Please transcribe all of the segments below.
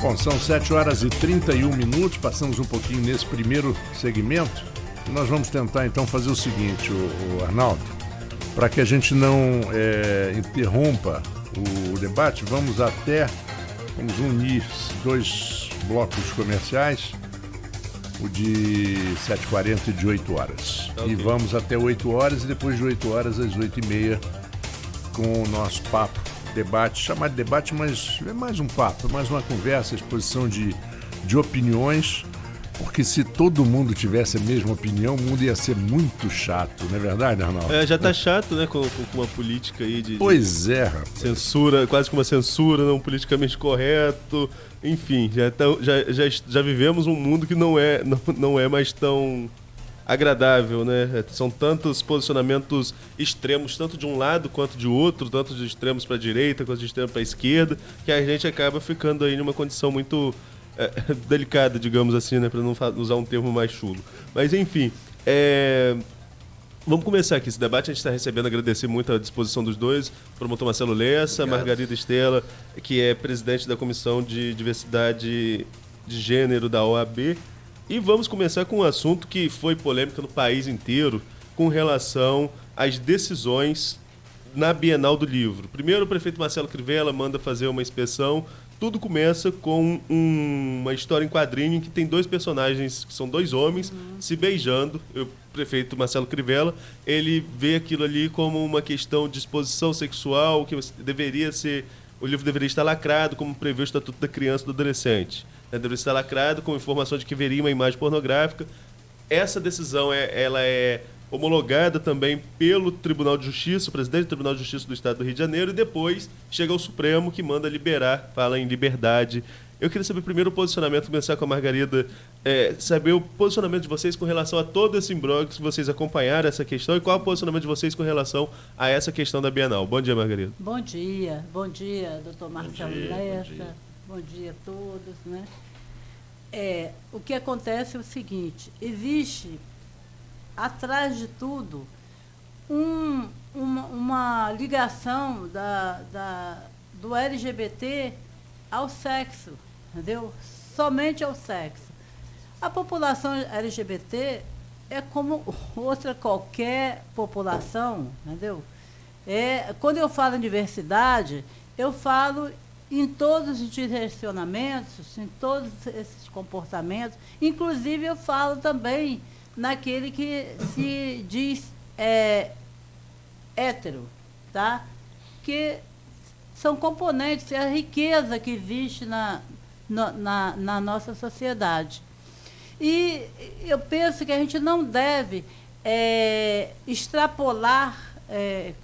Bom, são 7h31, passamos um pouquinho nesse primeiro segmento. Nós vamos tentar então fazer o seguinte, o Arnaldo, para que a gente não interrompa o debate, vamos unir dois blocos comerciais, o de 7h40 e de 8h. Okay. E vamos até 8h e depois de 8h às 8h30 com o nosso papo, debate, chamar de debate, mas é mais um papo, mais uma conversa, exposição de opiniões, porque se todo mundo tivesse a mesma opinião, o mundo ia ser muito chato, não é verdade, Arnaldo? Já tá chato, né, com uma política aí de rapaz. Censura, quase como uma censura, não politicamente correto, enfim, já vivemos um mundo que não é mais tão agradável, né? São tantos posicionamentos extremos, tanto de um lado quanto de outro, tanto de extremos para a direita quanto de extremos para a esquerda, que a gente acaba ficando aí numa condição muito delicada, digamos assim, né? Para não usar um termo mais chulo. Mas, enfim, vamos começar aqui esse debate. A gente está recebendo, agradecer muito a disposição dos dois, o promotor Marcelo Lessa, Margarida Estela, que é presidente da Comissão de Diversidade de Gênero da OAB. E vamos começar com um assunto que foi polêmica no país inteiro com relação às decisões na Bienal do Livro. Primeiro, o prefeito Marcelo Crivella manda fazer uma inspeção. Tudo começa com uma história em quadrinho em que tem dois personagens, que são dois homens, se beijando. O prefeito Marcelo Crivella, ele vê aquilo ali como uma questão de exposição sexual, que o livro deveria estar lacrado, como prevê o Estatuto da Criança e do Adolescente. Deveria estar lacrado com informação de que haveria uma imagem pornográfica. Essa decisão ela é homologada também pelo Tribunal de Justiça, o presidente do Tribunal de Justiça do Estado do Rio de Janeiro, e depois chega ao Supremo, que manda liberar, fala em liberdade. Eu queria saber primeiro o posicionamento, começar com a Margarida, saber o posicionamento de vocês com relação a todo esse imbróglio, se vocês acompanharam essa questão, e qual é o posicionamento de vocês com relação a essa questão da Bienal. Bom dia, Margarida. Bom dia, doutor Marcelo Lessa. Bom dia a todos, né? O que acontece é o seguinte, existe, atrás de tudo, uma ligação do LGBT ao sexo, entendeu? Somente ao sexo. A população LGBT é como outra qualquer população, entendeu? Quando eu falo em diversidade, eu falo em todos os direcionamentos, em todos esses comportamentos. Inclusive, eu falo também naquele que se diz hétero, tá? Que são componentes, é a riqueza que existe na nossa sociedade. E eu penso que a gente não deve extrapolar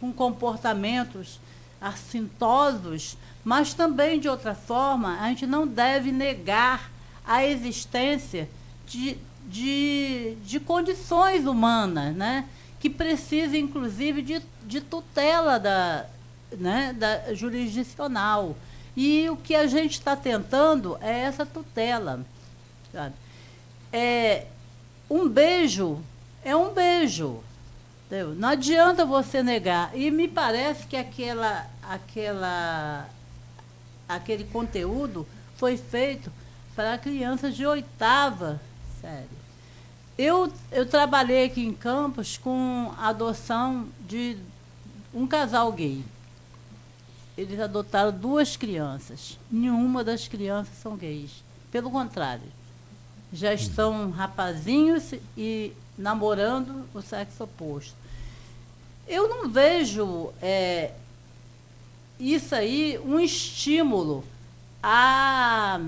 com comportamentos assintosos, mas também, de outra forma, a gente não deve negar a existência de condições humanas, né? Que precisam, inclusive, de tutela da jurisdicional. E o que a gente está tentando é essa tutela. Sabe? Um beijo é um beijo. Entendeu? Não adianta você negar. E me parece que aquele conteúdo foi feito para crianças de 8ª série. Eu trabalhei aqui em Campos com a adoção de um casal gay. Eles adotaram 2 crianças. Nenhuma das crianças são gays. Pelo contrário, já estão rapazinhos e namorando o sexo oposto. Eu não vejo isso aí um estímulo à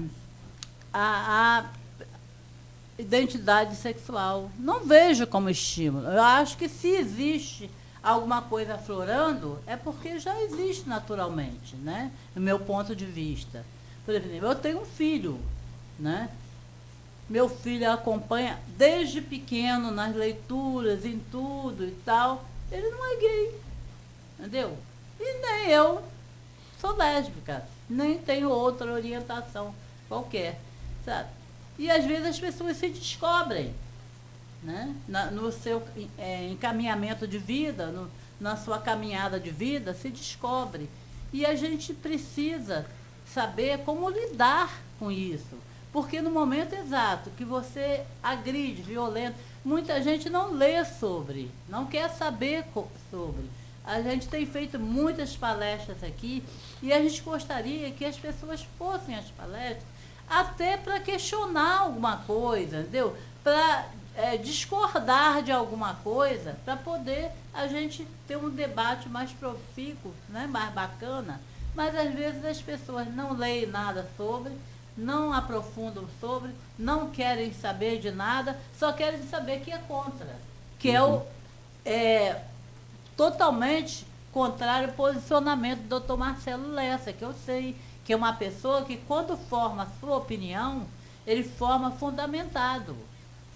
identidade sexual. Não vejo como estímulo. Eu acho que se existe alguma coisa aflorando, é porque já existe naturalmente, né? Do meu ponto de vista. Por exemplo, eu tenho um filho, né? Meu filho acompanha desde pequeno nas leituras, em tudo e tal. Ele não é gay, entendeu? E nem eu sou lésbica, nem tenho outra orientação qualquer, sabe? E às vezes as pessoas se descobrem, né? No seu encaminhamento de vida, na sua caminhada de vida, se descobre. E a gente precisa saber como lidar com isso. Porque no momento exato que você agride, violenta, muita gente não lê sobre, não quer saber sobre. A gente tem feito muitas palestras aqui e a gente gostaria que as pessoas fossem às palestras até para questionar alguma coisa, entendeu? Para discordar de alguma coisa, para poder a gente ter um debate mais profícuo, né? Mais bacana. Mas às vezes as pessoas não leem nada sobre, não aprofundam sobre, não querem saber de nada, só querem saber que é contra, que é totalmente contrário ao posicionamento do Dr. Marcelo Lessa, que eu sei que é uma pessoa que, quando forma a sua opinião, ele forma fundamentado,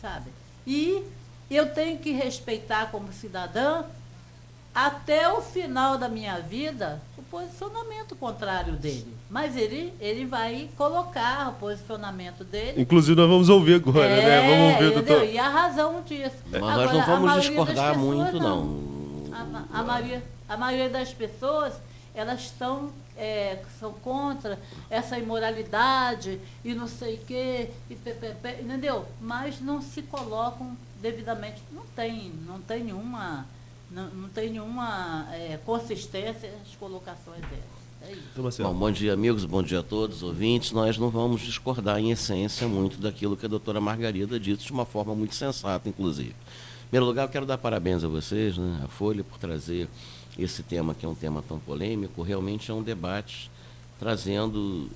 sabe? E eu tenho que respeitar como cidadã, até o final da minha vida, o posicionamento contrário dele. Mas ele vai colocar o posicionamento dele. Inclusive, nós vamos ouvir agora, né? Vamos ouvir, doutor. E a razão disso. Mas nós não vamos discordar muito, não. A maioria das pessoas, elas são contra essa imoralidade e não sei o quê, e ppp, entendeu? Mas não se colocam devidamente. Não tem nenhuma consistência as colocações delas. É isso. Bom dia, amigos, bom dia a todos, ouvintes. Nós não vamos discordar, em essência, muito daquilo que a doutora Margarida disse, de uma forma muito sensata, inclusive. Em primeiro lugar, eu quero dar parabéns a vocês, né, a Folha, por trazer esse tema, que é um tema tão polêmico. Realmente é um debate trazendo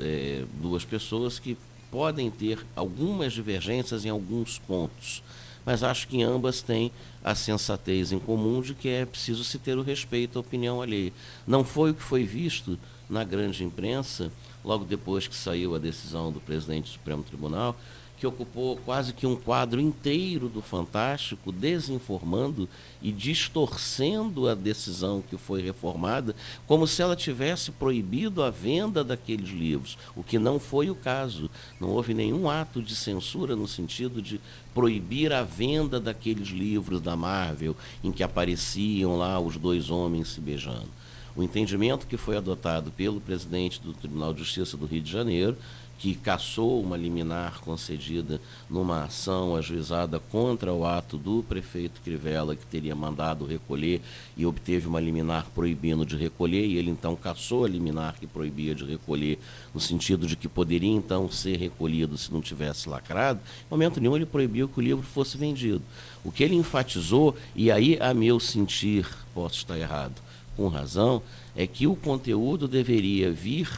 duas pessoas que podem ter algumas divergências em alguns pontos, mas acho que ambas têm a sensatez em comum de que é preciso se ter o respeito à opinião alheia. Não foi o que foi visto na grande imprensa, logo depois que saiu a decisão do presidente do Supremo Tribunal, que ocupou quase que um quadro inteiro do Fantástico, desinformando e distorcendo a decisão que foi reformada, como se ela tivesse proibido a venda daqueles livros, o que não foi o caso. Não houve nenhum ato de censura no sentido de proibir a venda daqueles livros da Marvel, em que apareciam lá os dois homens se beijando. O entendimento que foi adotado pelo presidente do Tribunal de Justiça do Rio de Janeiro, que cassou uma liminar concedida numa ação ajuizada contra o ato do prefeito Crivella, que teria mandado recolher e obteve uma liminar proibindo de recolher, e ele então cassou a liminar que proibia de recolher, no sentido de que poderia então ser recolhido se não tivesse lacrado. Em momento nenhum ele proibiu que o livro fosse vendido. O que ele enfatizou, e aí a meu sentir, posso estar errado, com razão, é que o conteúdo deveria vir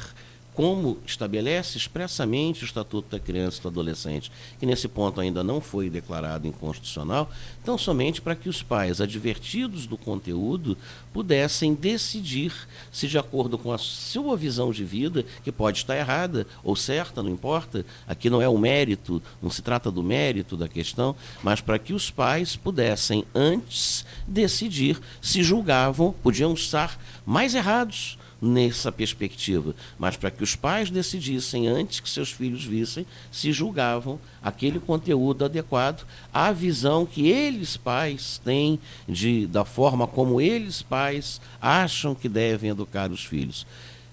como estabelece expressamente o Estatuto da Criança e do Adolescente, que nesse ponto ainda não foi declarado inconstitucional, tão somente para que os pais, advertidos do conteúdo, pudessem decidir se, de acordo com a sua visão de vida, que pode estar errada ou certa, não importa, aqui não é o mérito, não se trata do mérito da questão, mas para que os pais pudessem antes decidir se julgavam, podiam estar mais errados nessa perspectiva, mas para que os pais decidissem, antes que seus filhos vissem, se julgavam aquele conteúdo adequado à visão que eles, pais, têm da forma como eles, pais, acham que devem educar os filhos.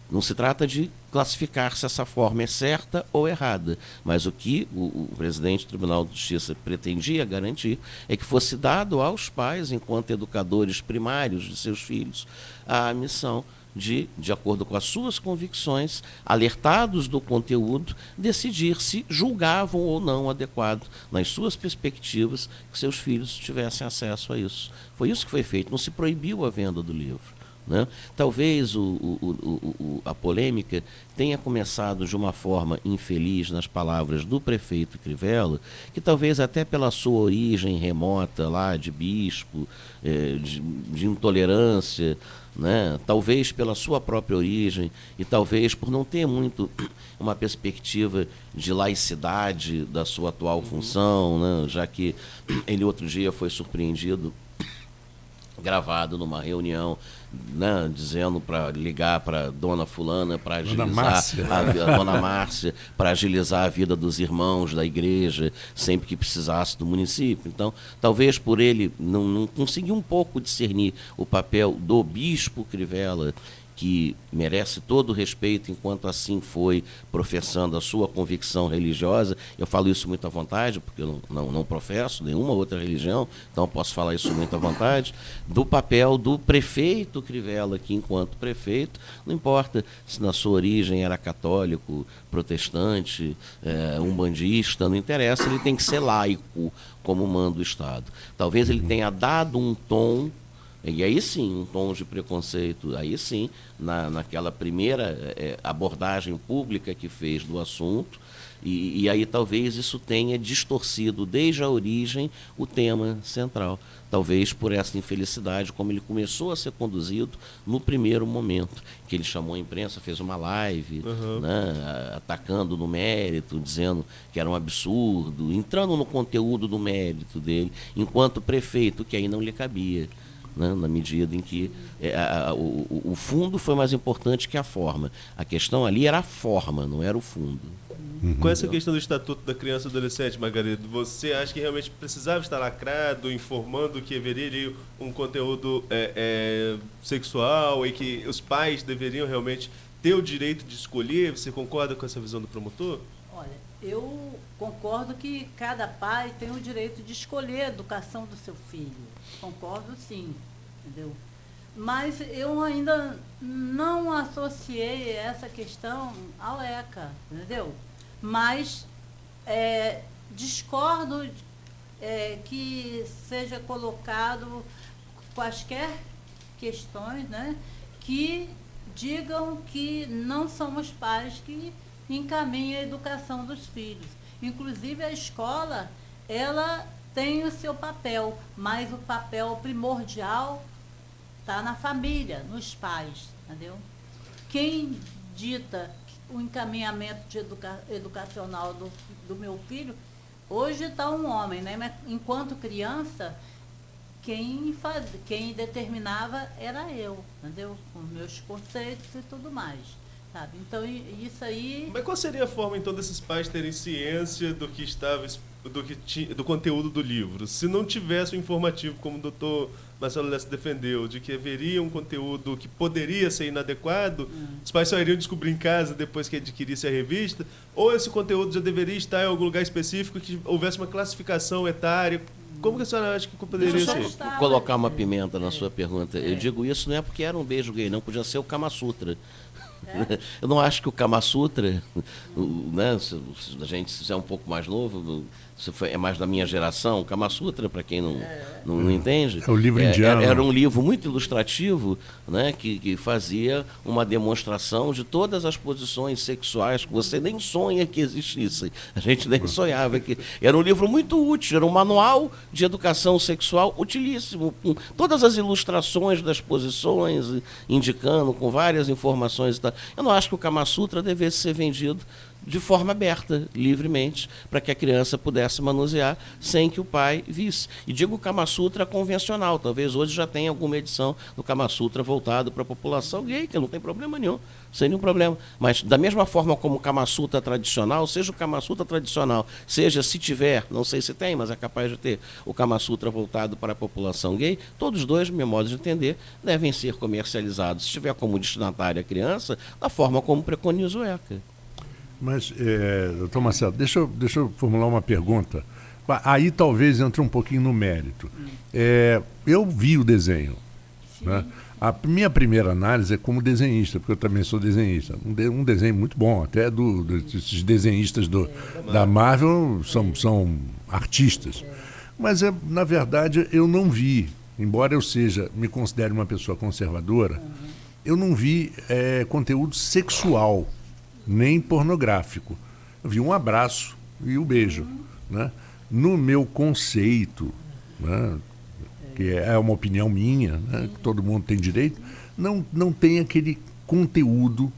Não se trata de classificar se essa forma é certa ou errada, mas o que o presidente do Tribunal de Justiça pretendia garantir é que fosse dado aos pais, enquanto educadores primários de seus filhos, a missão de acordo com as suas convicções, alertados do conteúdo, decidir se julgavam ou não adequado, nas suas perspectivas, que seus filhos tivessem acesso a isso. Foi isso que foi feito, não se proibiu a venda do livro, né? Talvez a polêmica tenha começado de uma forma infeliz nas palavras do prefeito Crivella, que talvez até pela sua origem remota lá de bispo, de intolerância, né? Talvez pela sua própria origem e talvez por não ter muito uma perspectiva de laicidade da sua atual função, né? Já que ele outro dia foi surpreendido, gravado numa reunião, né, dizendo para ligar para dona fulana para agilizar a dona Márcia, para agilizar a vida dos irmãos da igreja sempre que precisasse do município. Então, talvez por ele não conseguir um pouco discernir o papel do bispo Crivella que merece todo o respeito enquanto assim foi professando a sua convicção religiosa. Eu falo isso muito à vontade, porque eu não professo nenhuma outra religião, então eu posso falar isso muito à vontade, do papel do prefeito Crivella, que enquanto prefeito, não importa se na sua origem era católico, protestante, umbandista, não interessa, ele tem que ser laico, como manda o Estado. Talvez ele tenha dado um tom, e aí sim, um tom de preconceito, aí sim, naquela primeira abordagem pública que fez do assunto, e aí talvez isso tenha distorcido desde a origem o tema central. Talvez por essa infelicidade, como ele começou a ser conduzido no primeiro momento, que ele chamou a imprensa, fez uma live, né, atacando no mérito, dizendo que era um absurdo, entrando no conteúdo do mérito dele, enquanto prefeito, que aí não lhe cabia. Né, na medida em que o fundo foi mais importante que a forma. A questão ali era a forma, não era o fundo. Com essa questão do Estatuto da Criança e Adolescente, Margarida, você acha que realmente precisava estar lacrado, informando que haveria um conteúdo sexual e que os pais deveriam realmente ter o direito de escolher? Você concorda com essa visão do promotor? Olha, eu concordo que cada pai tem o direito de escolher a educação do seu filho. Concordo sim, entendeu? Mas eu ainda não associei essa questão ao ECA, entendeu? Mas discordo que seja colocado quaisquer questões, né, que digam que não são os pais que encaminham a educação dos filhos. Inclusive a escola, ela tem o seu papel, mas o papel primordial está na família, nos pais, entendeu? Quem dita o encaminhamento educacional do meu filho, hoje está um homem, né? Mas enquanto criança, quem determinava era eu, entendeu? Com meus conceitos e tudo mais, sabe? Então, isso aí... Mas qual seria a forma, então, desses pais terem ciência do que estava, do conteúdo do livro? Se não tivesse o informativo, como o doutor Marcelo Lessa defendeu, de que haveria um conteúdo que poderia ser inadequado, os pais só iriam descobrir em casa depois que adquirisse a revista, ou esse conteúdo já deveria estar em algum lugar específico, que houvesse uma classificação etária? Como que a senhora acha que poderia ser? Vou colocar uma pimenta na sua pergunta. Eu digo isso não é porque era um beijo gay, não. Podia ser o Kama Sutra. Eu não acho que o Kama Sutra, né, se a gente é um pouco mais novo, é mais da minha geração, o Kama Sutra, para quem não entende, é o livro indiano. Era um livro muito ilustrativo, né, que fazia uma demonstração de todas as posições sexuais que você nem sonha que existissem. A gente nem sonhava que... Era um livro muito útil, era um manual de educação sexual utilíssimo, com todas as ilustrações das posições, indicando com várias informações e tal. Eu não acho que o Kama Sutra devesse ser vendido de forma aberta, livremente, para que a criança pudesse manusear sem que o pai visse. E digo Kama Sutra convencional, talvez hoje já tenha alguma edição do Kama Sutra voltado para a população gay, que não tem problema nenhum, sem nenhum problema. Mas da mesma forma como o Kama Sutra tradicional, seja o Kama Sutra tradicional, seja, se tiver, não sei se tem, mas é capaz de ter, o Kama Sutra voltado para a população gay, todos dois, no meu modo de entender, devem ser comercializados, se tiver como destinatária a criança, da forma como preconiza o ECA. Mas, doutor Marcelo, deixa eu formular uma pergunta. Aí talvez entre um pouquinho no mérito. Eu vi o desenho. Né? A minha primeira análise é como desenhista, porque eu também sou desenhista. Um desenho muito bom, até esses desenhistas da Marvel são artistas. Mas, na verdade, eu não vi, embora eu me considere uma pessoa conservadora, eu não vi conteúdo sexual, nem pornográfico. Eu vi um abraço e o beijo. Né? No meu conceito, né, que é uma opinião minha, né, que todo mundo tem direito, não tem aquele conteúdo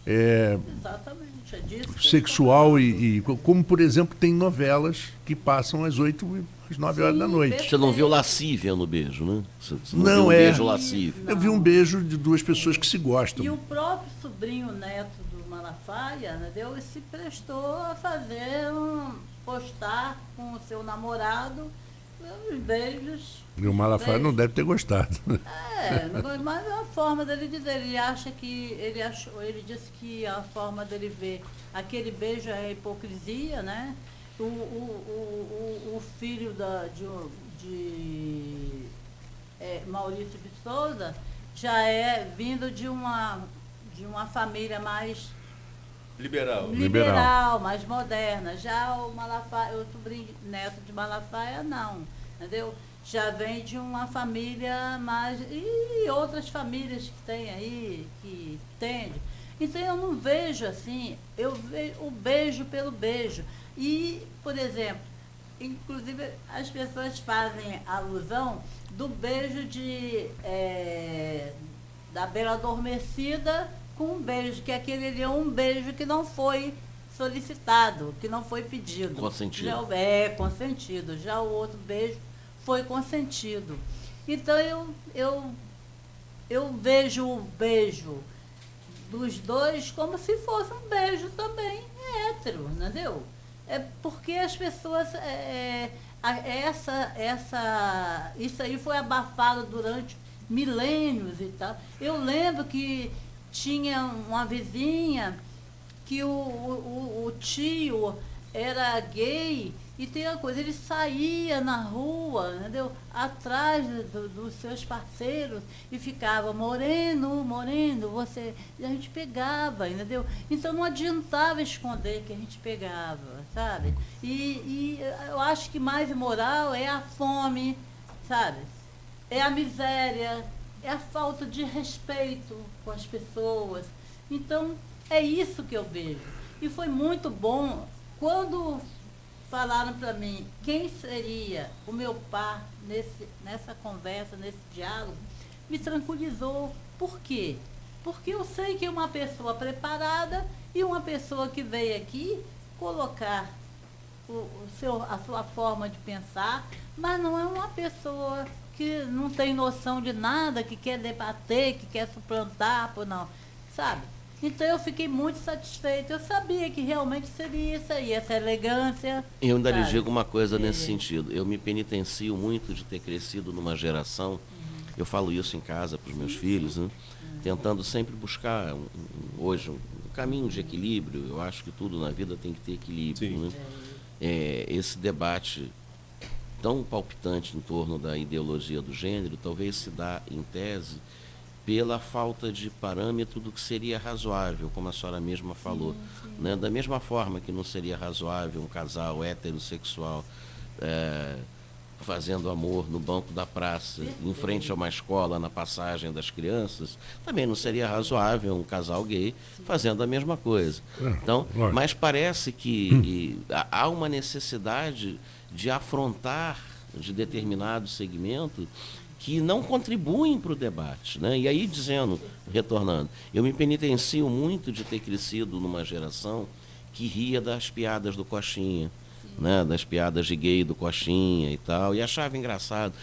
Exatamente, é disso sexual e como, por exemplo, tem novelas que passam às 8 às 9 horas da noite. Você não viu lascívia no beijo, né? Você não viu um é. Beijo lascívio. Eu vi um beijo de duas pessoas que se gostam. E o próprio sobrinho neto do Malafaia, entendeu? Se prestou a postar com o seu namorado Os beijos. E o Malafaia não deve ter gostado. Mas é a forma dele dizer. Ele disse que a forma dele ver aquele beijo é hipocrisia, né? O filho de Maurício de Souza já é vindo de uma família mais liberal, mais moderna. Já o Malafaia, o sobrinho neto de Malafaia, não, entendeu? Já vem de uma família mais... E outras famílias que tem aí, que entende. Então eu não vejo assim, eu vejo o beijo pelo beijo. E, por exemplo, inclusive as pessoas fazem alusão do beijo da Bela Adormecida com um beijo, que aquele ali é um beijo que não foi solicitado, que não foi pedido. Consentido. Consentido. Já o outro beijo foi consentido. Então eu vejo o beijo dos dois como se fosse um beijo também hétero, entendeu? É porque as pessoas isso aí foi abafado durante milênios e tal. Eu lembro que tinha uma vizinha que o tio era gay. E tem uma coisa, ele saía na rua, entendeu? Atrás dos seus parceiros e ficava moreno, você... E a gente pegava, entendeu? Então não adiantava esconder que a gente pegava, sabe? E eu acho que mais imoral é a fome, sabe? É a miséria, é a falta de respeito com as pessoas. Então, é isso que eu vejo. E foi muito bom quando falaram para mim quem seria o meu par nessa conversa, nesse diálogo, me tranquilizou. Por quê? Porque eu sei que é uma pessoa preparada e uma pessoa que veio aqui colocar a sua forma de pensar, mas não é uma pessoa que não tem noção de nada, que quer debater, que quer suplantar, não, sabe? Então eu fiquei muito satisfeita. Eu sabia que realmente seria isso aí, essa elegância. Eu ainda lhe digo uma coisa nesse sentido. Eu me penitencio muito de ter crescido numa geração, eu falo isso em casa para os meus filhos, né? Tentando sempre buscar hoje um caminho de equilíbrio. Eu acho que tudo na vida tem que ter equilíbrio. Né? Esse debate tão palpitante em torno da ideologia do gênero talvez se dá, em tese, pela falta de parâmetro do que seria razoável, como a senhora mesma falou. Né? Da mesma forma que não seria razoável um casal heterossexual fazendo amor no banco da praça, em frente a uma escola, na passagem das crianças, também não seria razoável um casal gay fazendo a mesma coisa. Então, mas parece que há uma necessidade de afrontar de determinado segmento que não contribuem para o debate. Né? E aí, retornando, eu me penitencio muito de ter crescido numa geração que ria das piadas do Coxinha, né? Das piadas de gay do Coxinha e tal, e achava engraçado.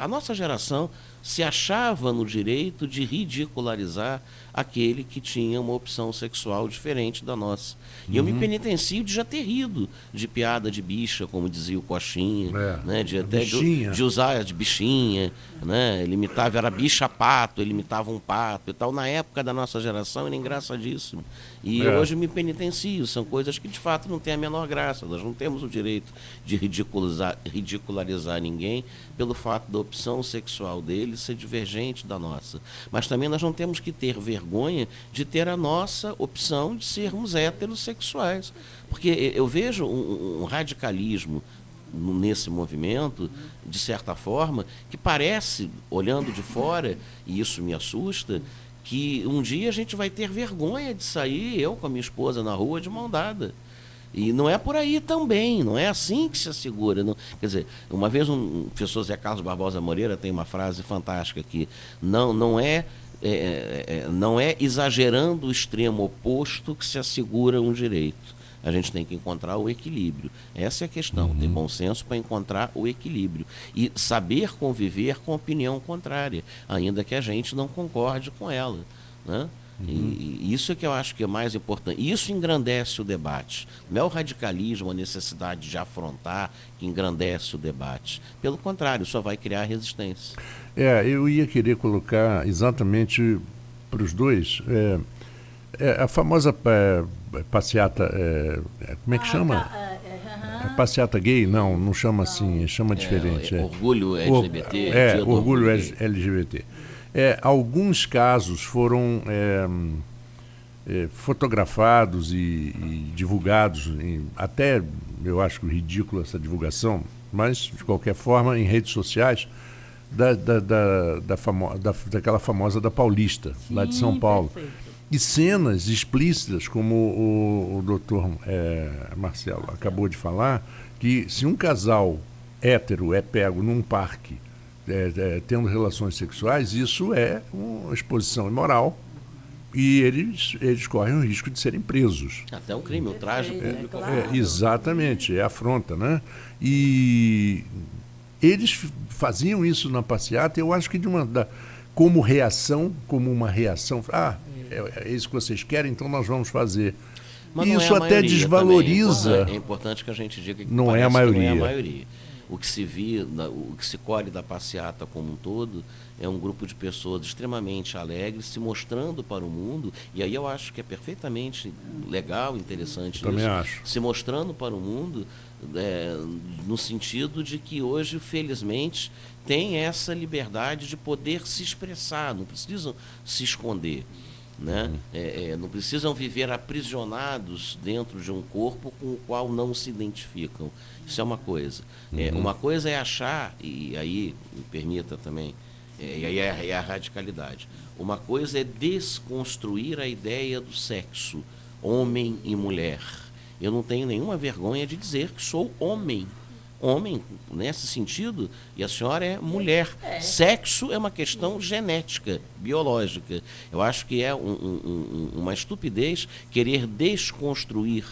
A nossa geração se achava no direito de ridicularizar aquele que tinha uma opção sexual diferente da nossa. E eu me penitencio de já ter rido de piada de bicha, como dizia o Coxinha, né? de usar de bichinha, né? Ele imitava, era bicha-pato, ele imitava um pato e tal. Na época da nossa geração era engraçadíssimo. E hoje me penitencio, são coisas que de fato não têm a menor graça. Nós não temos o direito de ridicularizar ninguém pelo fato da opção sexual dele ser divergente da nossa. Mas também nós não temos que ter vergonha de ter a nossa opção de sermos heterossexuais. Porque eu vejo um radicalismo nesse movimento, de certa forma, que parece, olhando de fora, e isso me assusta, que um dia a gente vai ter vergonha de sair, eu com a minha esposa, na rua de mão dada. E não é por aí também, não é assim que se assegura. Não, quer dizer, uma vez o professor Zé Carlos Barbosa Moreira tem uma frase fantástica que não é exagerando o extremo oposto que se assegura um direito. A gente tem que encontrar o equilíbrio. Essa é a questão, ter bom senso para encontrar o equilíbrio. E saber conviver com a opinião contrária, ainda que a gente não concorde com ela. Né? E isso é que eu acho que é mais importante. Isso engrandece o debate. Não é o radicalismo, a necessidade de afrontar que engrandece o debate. Pelo contrário, só vai criar resistência. Eu ia querer colocar exatamente para os dois a famosa passeata, como é que chama? Passeata gay? Não chama assim, chama diferente. Orgulho LGBT. Orgulho LGBT. Alguns casos foram fotografados e divulgados, até eu acho ridículo essa divulgação, mas de qualquer forma em redes sociais, daquela famosa da Paulista, sim, lá de São Paulo. Perfeito. E cenas explícitas, como o doutor Marcelo acabou de falar, que se um casal hétero é pego num parque tendo relações sexuais, isso é uma exposição imoral e eles correm o risco de serem presos. Até um crime, o trágico público. Exatamente, é afronta, né? E eles faziam isso na passeata, eu acho que como uma reação, é isso que vocês querem, então nós vamos fazer. Mas e isso até desvaloriza. É importante que a gente diga que não é a maioria. O que se o que se colhe da passeata como um todo é um grupo de pessoas extremamente alegres, se mostrando para o mundo, e aí eu acho que é perfeitamente legal, interessante também isso, acho. Se mostrando para o mundo no sentido de que hoje, felizmente, tem essa liberdade de poder se expressar, não precisam se esconder. Né? Não precisam viver aprisionados dentro de um corpo com o qual não se identificam. Isso é uma coisa. Uma coisa é achar, e aí me permita também, e aí é a radicalidade. Uma coisa é desconstruir a ideia do sexo, homem e mulher. Eu não tenho nenhuma vergonha de dizer que sou homem. Homem, nesse sentido, e a senhora é mulher. Sexo é uma questão genética, biológica. Eu acho que é uma estupidez querer desconstruir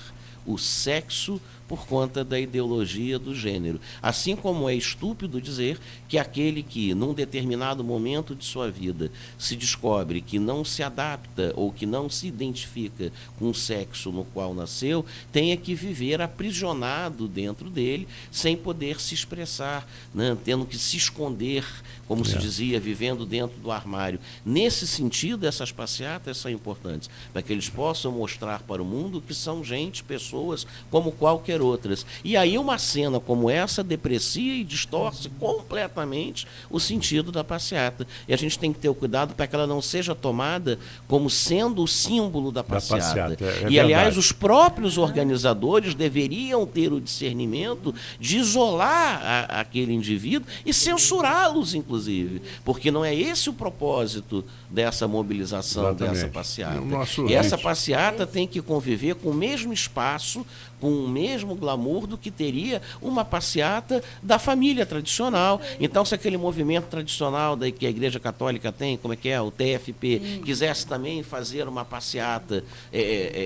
o sexo por conta da ideologia do gênero. Assim como é estúpido dizer que aquele que, num determinado momento de sua vida, se descobre que não se adapta ou que não se identifica com o sexo no qual nasceu, tenha que viver aprisionado dentro dele, sem poder se expressar, né? Tendo que se esconder, como se dizia, vivendo dentro do armário. Nesse sentido, essas passeatas são importantes, para que eles possam mostrar para o mundo que são pessoas como qualquer outras. E aí uma cena como essa deprecia e distorce completamente o sentido da passeata. E a gente tem que ter o cuidado para que ela não seja tomada como sendo o símbolo da passeata. E, aliás, os próprios organizadores deveriam ter o discernimento de isolar aquele indivíduo e censurá-los, inclusive. Porque não é esse o propósito dessa mobilização, dessa passeata. E essa passeata tem que conviver com o mesmo espaço, com o mesmo glamour do que teria uma passeata da família tradicional. Então, se aquele movimento tradicional que a Igreja Católica tem, como é que é, o TFP, quisesse também fazer uma passeata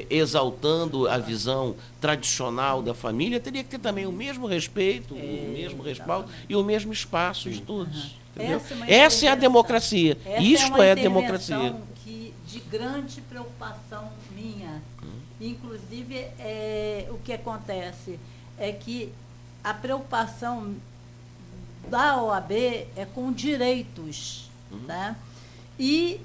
exaltando a visão tradicional da família, teria que ter também o mesmo respeito, o mesmo respaldo e o mesmo espaço de todos. Essa é a democracia. Isto é a democracia. De grande preocupação minha. Inclusive, o que acontece é que a preocupação da OAB é com direitos. Né? E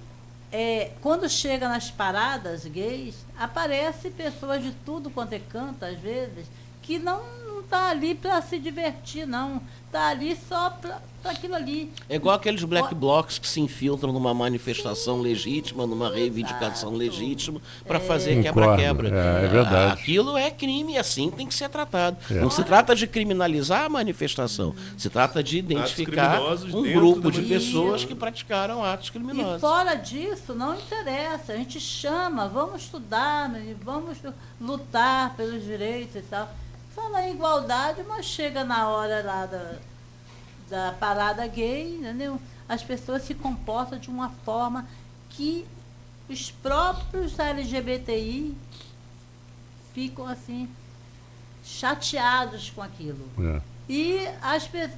quando chega nas paradas gays, aparece pessoas de tudo quanto é canto, às vezes, que não está ali para se divertir, não. Está ali só para aquilo ali. É igual aqueles black blocs que se infiltram numa manifestação legítima, numa reivindicação legítima, para fazer quebra-quebra. É verdade. Aquilo é crime e assim tem que ser tratado. Não se trata de criminalizar a manifestação, se trata de identificar um grupo de pessoas que praticaram atos criminosos. E fora disso, não interessa. A gente chama, vamos estudar, vamos lutar pelos direitos e tal. Fala em igualdade, mas chega na hora lá da parada gay, entendeu? As pessoas se comportam de uma forma que os próprios LGBTI ficam assim chateados com aquilo. E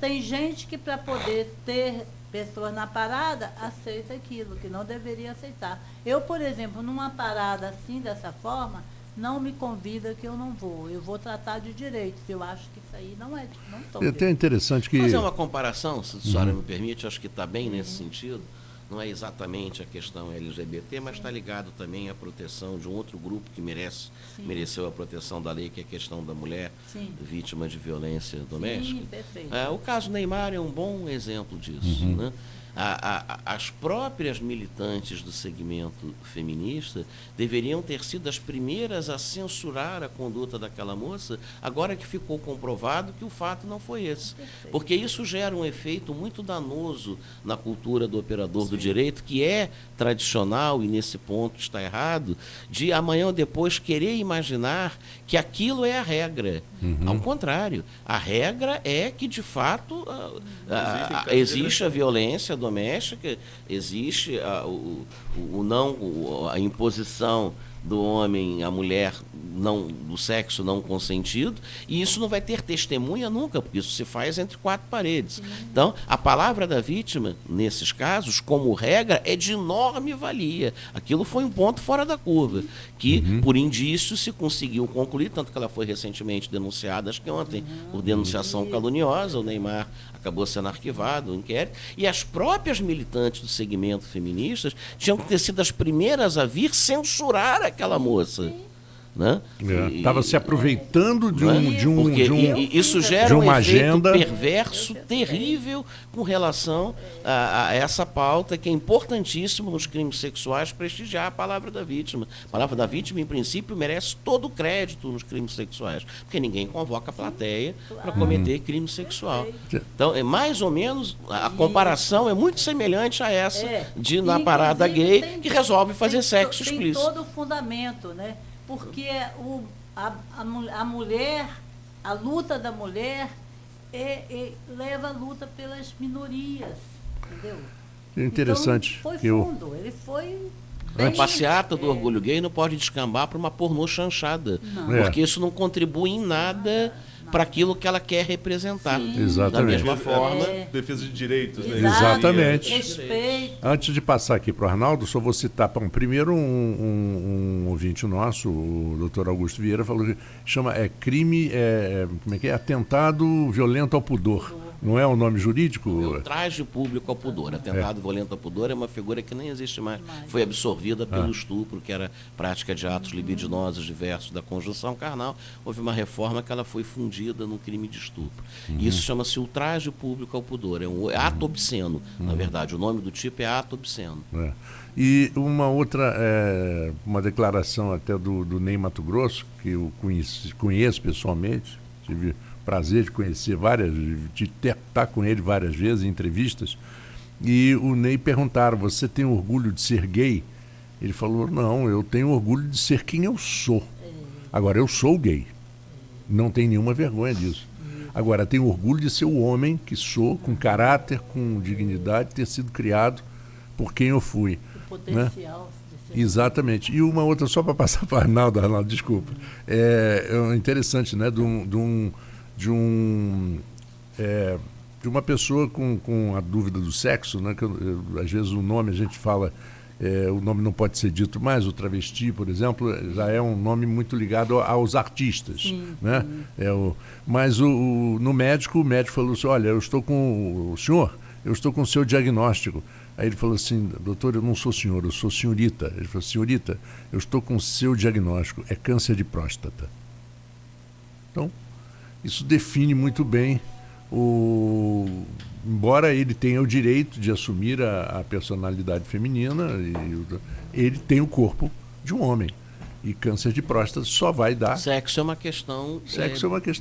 tem gente que, para poder ter pessoas na parada, aceita aquilo, que não deveria aceitar. Eu, por exemplo, numa parada assim, dessa forma, não me convida que eu não vou. Eu vou tratar de direitos. Eu acho que isso aí não estou. É até interessante que... Fazer uma comparação, se a senhora me permite, acho que está bem nesse sentido. Não é exatamente a questão LGBT, mas está ligado também à proteção de um outro grupo que mereceu a proteção da lei, que é a questão da mulher vítima de violência doméstica. Sim, perfeito. O caso Neymar é um bom exemplo disso. Né? As próprias militantes do segmento feminista deveriam ter sido as primeiras a censurar a conduta daquela moça, agora que ficou comprovado que o fato não foi esse. Porque isso gera um efeito muito danoso na cultura do operador do direito, que é tradicional, e nesse ponto está errado, de amanhã ou depois querer imaginar que aquilo é a regra. Ao contrário, a regra é que, de fato, existe a violência doméstica, existe a imposição do homem à mulher do sexo não consentido, e isso não vai ter testemunha nunca, porque isso se faz entre quatro paredes. Então, a palavra da vítima, nesses casos, como regra, é de enorme valia. Aquilo foi um ponto fora da curva, que, por indício, se conseguiu concluir, tanto que ela foi recentemente denunciada, acho que ontem, por denunciação caluniosa. O Neymar acabou sendo arquivado o inquérito, e as próprias militantes do segmento feministas tinham que ter sido as primeiras a vir censurar aquela moça. Né? Estava se aproveitando isso gera uma um efeito agenda perverso, terrível, com relação a essa pauta que é importantíssima nos crimes sexuais, prestigiar a palavra da vítima. A palavra da vítima, em princípio, merece todo o crédito nos crimes sexuais, porque ninguém convoca a plateia para cometer crime sexual. Então, é mais ou menos, a comparação é muito semelhante a essa na parada gay, que resolve fazer sexo explícito. Tem todo o fundamento, né? Porque a mulher, a luta da mulher leva a luta pelas minorias, entendeu? É interessante. Então, foi fundo, ele foi... A passeata do orgulho gay não pode descambar para uma pornô chanchada, porque isso não contribui em nada para aquilo que ela quer representar. Exatamente. Da mesma forma... Defesa de direitos. Né? Exatamente. Respeito. Antes de passar aqui para o Arnaldo, só vou citar primeiro um ouvinte nosso, o doutor Augusto Vieira, falou que chama crime, como é que é? Atentado violento ao pudor. Não é o nome jurídico? Ultraje público ao pudor. Atentado violento ao pudor é uma figura que nem existe mais. Foi absorvida pelo estupro, que era prática de atos libidinosos diversos da conjunção carnal. Houve uma reforma que ela foi fundida no crime de estupro. Isso chama-se ultraje público ao pudor. É um ato obsceno, na verdade. O nome do tipo é ato obsceno. E uma outra, uma declaração até do Ney Matogrosso, que eu conheço pessoalmente, tive prazer de conhecer de estar com ele várias vezes em entrevistas, e o Ney perguntaram: você tem orgulho de ser gay? Ele falou: não, eu tenho orgulho de ser quem eu sou. Agora, eu sou gay, não tenho nenhuma vergonha disso. Agora, tenho orgulho de ser o homem que sou, com caráter, com dignidade, ter sido criado por quem eu fui. O potencial. Né? Exatamente. E uma outra, só para passar para Arnaldo, desculpa, é interessante, né, de uma pessoa com a dúvida do sexo, né, que às vezes o nome a gente fala, o nome não pode ser dito mais, o travesti, por exemplo, já é um nome muito ligado aos artistas. Né? Mas no médico, o médico falou assim: olha, eu estou com o senhor, eu estou com o seu diagnóstico. Aí ele falou assim: doutor, eu não sou senhor, eu sou senhorita. Ele falou: senhorita, eu estou com o seu diagnóstico, é câncer de próstata. Então, isso define muito bem embora ele tenha o direito de assumir a personalidade feminina, ele tem o corpo de um homem. E câncer de próstata só vai dar... Sexo é uma questão,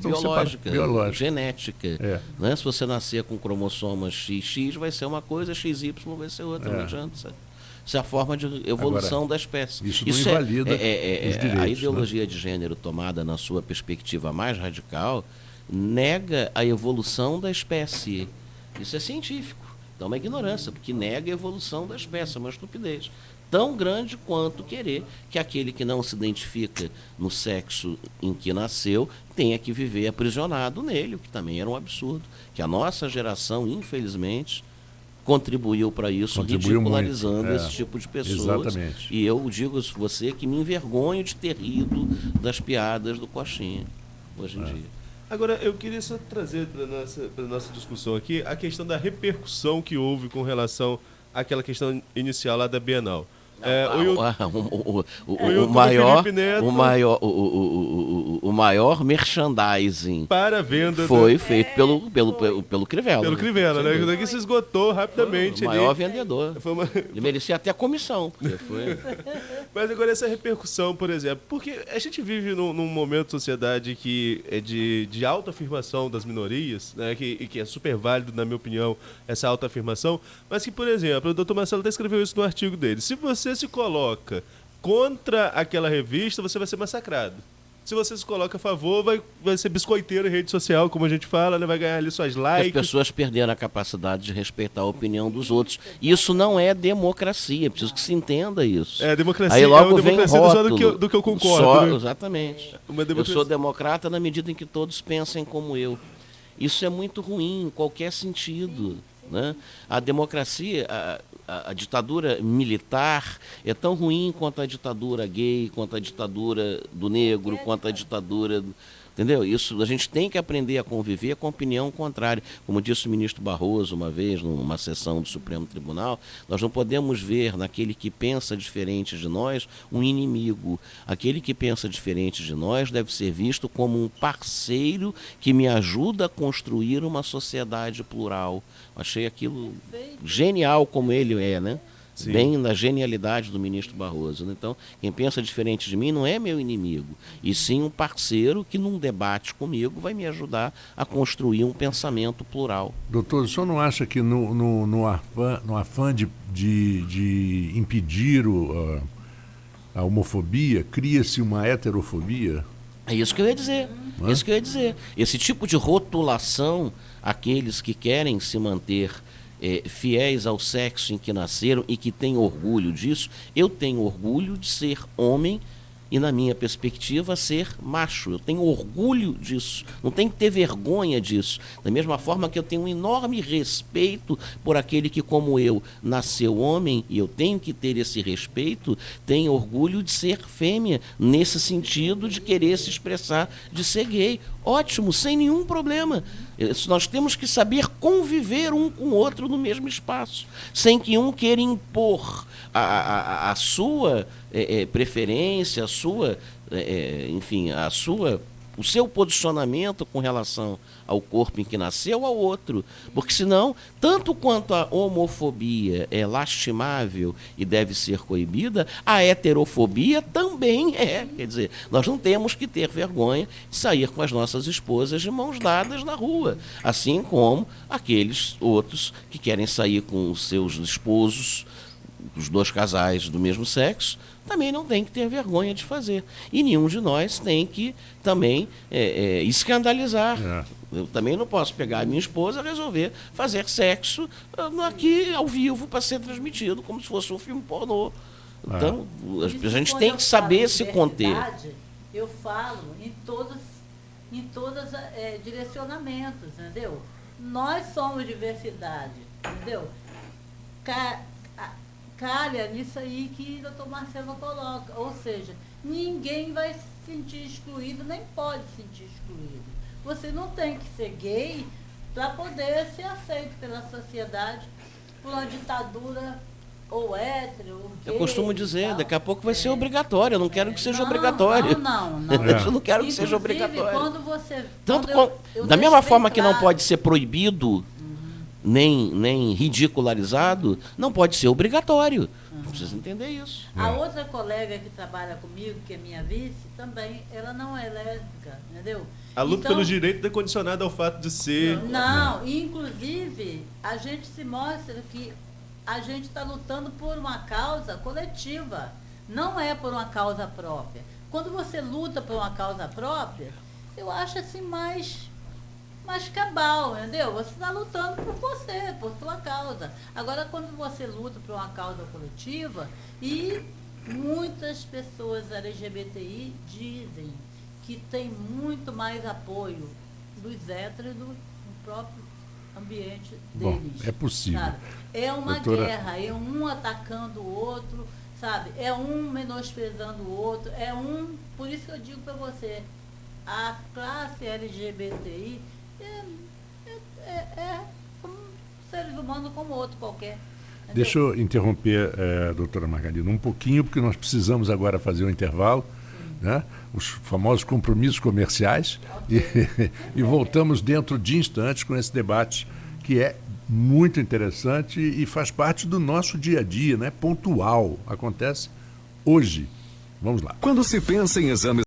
biológica, genética. Né? Se você nascer com cromossoma XX, vai ser uma coisa, XY vai ser outra. Não adianta. Isso é a forma de evolução da espécie. Isso não invalida os direitos. A ideologia de gênero tomada na sua perspectiva mais radical nega a evolução da espécie. Isso é científico. Então é uma ignorância, porque nega a evolução da espécie, é uma estupidez. tão grande quanto querer que aquele que não se identifica no sexo em que nasceu tenha que viver aprisionado nele, o que também era um absurdo. Que a nossa geração, infelizmente, contribuiu para isso, ridicularizando esse tipo de pessoas. Exatamente. E eu digo a você que me envergonho de ter rido das piadas do Coxinha hoje em dia. Agora, eu queria só trazer para a nossa discussão aqui a questão da repercussão que houve com relação àquela questão inicial lá da Bienal. O maior merchandising para a venda foi feito pelo Crivella. Pelo Crivella, né? Que se esgotou rapidamente. O maior vendedor. Ele merecia até a comissão. Mas agora essa repercussão, por exemplo, porque a gente vive num momento de sociedade que é de autoafirmação das minorias, né? Que é super válido, na minha opinião, essa autoafirmação, mas que, por exemplo, o Dr. Marcelo até escreveu isso no artigo dele. Se você se coloca contra aquela revista, você vai ser massacrado. Se você se coloca a favor, vai ser biscoiteiro em rede social, como a gente fala, né? Vai ganhar ali suas likes. As pessoas perderam a capacidade de respeitar a opinião dos outros. Isso não é democracia, preciso que se entenda isso. Democracia. Aí logo vem o rótulo. Do que eu concordo. Exatamente. Eu sou democrata na medida em que todos pensem como eu. Isso é muito ruim em qualquer sentido, né? A democracia, a ditadura militar é tão ruim quanto a ditadura gay, quanto a ditadura do negro, quanto a ditadura... Entendeu? Isso, a gente tem que aprender a conviver com a opinião contrária. Como disse o ministro Barroso uma vez, numa sessão do Supremo Tribunal, nós não podemos ver naquele que pensa diferente de nós um inimigo. Aquele que pensa diferente de nós deve ser visto como um parceiro que me ajuda a construir uma sociedade plural. Achei aquilo genial como ele é, né? Sim. Bem na genialidade do ministro Barroso. Então, quem pensa diferente de mim não é meu inimigo, e sim um parceiro que, num debate comigo, vai me ajudar a construir um pensamento plural. Doutor, o senhor não acha que no afã de impedir a homofobia, cria-se uma heterofobia? É isso que eu ia dizer. É isso que eu ia dizer. Esse tipo de rotulação, aqueles que querem se manter fiéis ao sexo em que nasceram e que têm orgulho disso. Eu tenho orgulho de ser homem e, na minha perspectiva, ser macho. Eu tenho orgulho disso. Não tenho que ter vergonha disso. Da mesma forma que eu tenho um enorme respeito por aquele que, como eu, nasceu homem, e eu tenho que ter esse respeito, tenho orgulho de ser fêmea, nesse sentido de querer se expressar, de ser gay. Ótimo, sem nenhum problema. Nós temos que saber conviver um com o outro no mesmo espaço, sem que um queira impor a sua preferência, a sua, enfim, o seu posicionamento com relação ao corpo em que nasceu ao outro. Porque senão, tanto quanto a homofobia é lastimável e deve ser coibida, a heterofobia também é. Quer dizer, nós não temos que ter vergonha de sair com as nossas esposas de mãos dadas na rua, assim como aqueles outros que querem sair com os seus esposos, os dois casais do mesmo sexo, também não tem que ter vergonha de fazer. E nenhum de nós tem que também escandalizar. Eu também não posso pegar a minha esposa e resolver fazer sexo aqui ao vivo para ser transmitido, como se fosse um filme pornô. Então, a gente tem que saber se conter. Eu falo em todos direcionamentos, entendeu? Nós somos diversidade, entendeu? Calha nisso aí que o Dr. Marcelo coloca. Ou seja, ninguém vai se sentir excluído, nem pode se sentir excluído. Você não tem que ser gay para poder ser aceito pela sociedade por uma ditadura ou hétero, ou gay. Eu costumo dizer, daqui a pouco vai ser obrigatório. Eu não quero que seja obrigatório. Não. Eu não quero que seja obrigatório. Quando você... Da mesma forma que não pode ser proibido, nem ridicularizado, não pode ser obrigatório. Precisa entender isso. A outra colega que trabalha comigo, que é minha vice, também, ela não é lésbica, entendeu? A luta pelo direito é condicionada ao fato de ser... Não, inclusive, a gente se mostra que a gente está lutando por uma causa coletiva, não é por uma causa própria. Quando você luta por uma causa própria, eu acho assim mais mas cabal, entendeu? Você está lutando por você, por sua causa. Agora, quando você luta por uma causa coletiva, e muitas pessoas LGBTI dizem que tem muito mais apoio dos héteros do próprio ambiente deles. Bom, é possível. Sabe? É uma Doutora... guerra, é um atacando o outro, sabe? É um menosprezando o outro, é um... Por isso que eu digo para você, a classe LGBTI é como seres humanos como outro qualquer. Entendeu? Deixa eu interromper, doutora Margarida, um pouquinho, porque nós precisamos agora fazer um intervalo, né? Os famosos compromissos comerciais, e voltamos dentro de instantes com esse debate que é muito interessante e faz parte do nosso dia a dia, né? Pontual, acontece hoje. Vamos lá. Quando se pensa em exames